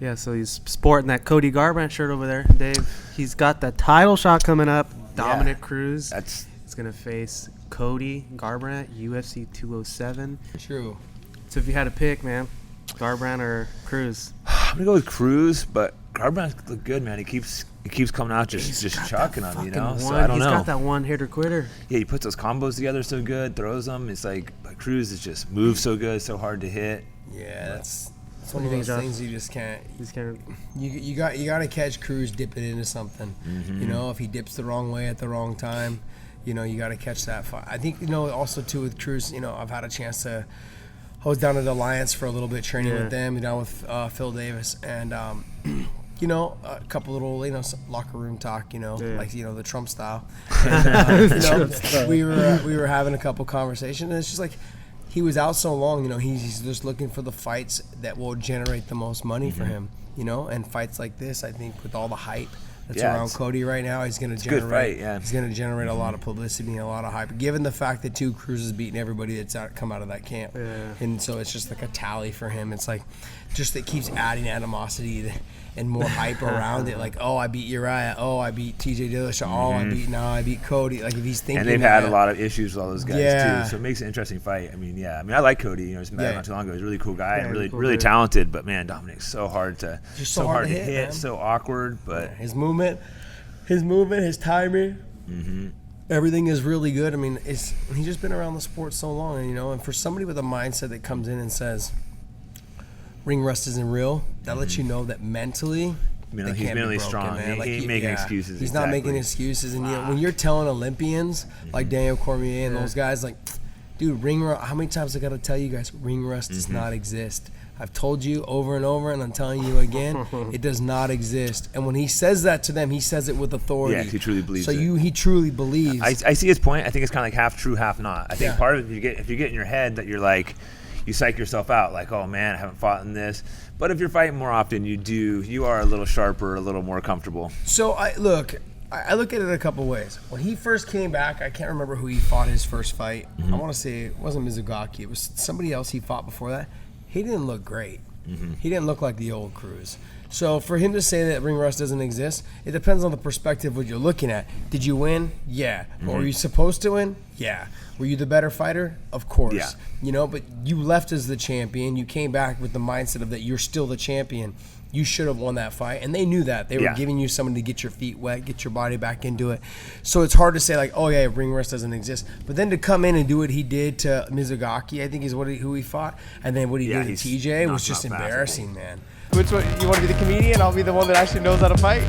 Yeah, so he's sporting that Cody Garbrandt shirt over there, Dave. He's got the title shot coming up. Dominick Cruz is going to face Cody Garbrandt, UFC 207. True. So if you had to pick, man, Garbrandt or Cruz? I'm going to go with Cruz, but Garbrandt look good, man. He keeps coming out just chucking them, you know? So I don't know. He's got that one hitter quitter. Yeah, he puts those combos together so good, throws them. It's like, but Cruz is just moves so good, so hard to hit. Yeah, that's one of those things you just can't. You got to catch Cruz dipping into something. Mm-hmm. You know, if he dips the wrong way at the wrong time, you know, you got to catch that fight. I think, you know, also too with Cruz, you know, I've had a chance to. I was down at the Alliance for a little bit training with them, down with Phil Davis, and you know, a couple little, you know, some locker room talk, you know, like, you know, the Trump style. And, you know, we were having a couple conversations, and it's just like, he was out so long, you know, he's just looking for the fights that will generate the most money for him, you know, and fights like this, I think, with all the hype that's around Cody right now, he's going to generate. Good fight, He's going to generate a lot of publicity and a lot of hype, given the fact that Cruz has beaten everybody that's come out of that camp, and so it's just like a tally for him. It's like, just it keeps adding animosity and more hype around it. Like, oh, I beat Uriah. Oh, I beat TJ Dillashaw. Oh, I beat Cody. Like, if he's thinking, and they've had a lot of issues with all those guys too, so it makes it an interesting fight. I mean, I like Cody. You know, just met him not too long ago. He's a really cool guy and really talented. But man, Dominick's so hard to hit, so awkward. But his movement, his timing, everything is really good. I mean, he's just been around the sport so long, and you know, and for somebody with a mindset that comes in and says, ring rust isn't real, that lets you know that mentally, he's mentally strong. Man. He ain't making excuses. He's not making excuses. And you know, when you're telling Olympians like Daniel Cormier and those guys, like, dude, ring rust. How many times I got to tell you guys, ring rust does not exist. I've told you over and over, and I'm telling you again, it does not exist. And when he says that to them, he says it with authority. Yeah, he truly believes it. So he truly believes. I see his point. I think it's kind of like half true, half not. I think part of it, if you get in your head that you're like, you psych yourself out, like, oh man, I haven't fought in this. But if you're fighting more often, you are a little sharper, a little more comfortable. So I look at it a couple ways. When he first came back, I can't remember who he fought his first fight. I want to say it wasn't Mizugaki. It was somebody else he fought before that. He didn't look great. He didn't look like the old Cruz. So for him to say that ring rust doesn't exist, it depends on the perspective what you're looking at. Did you win? Yeah. Or were you supposed to win? Yeah. Were you the better fighter? Of course. Yeah. You know, but you left as the champion. You came back with the mindset of that you're still the champion. You should have won that fight, and they knew that. They were giving you something to get your feet wet, get your body back into it. So it's hard to say, like, oh, yeah, ring rust doesn't exist. But then to come in and do what he did to Mizugaki, I think is who he fought, and then what he did to TJ was just embarrassing, man. Which one? You want to be the comedian? I'll be the one that actually knows how to fight?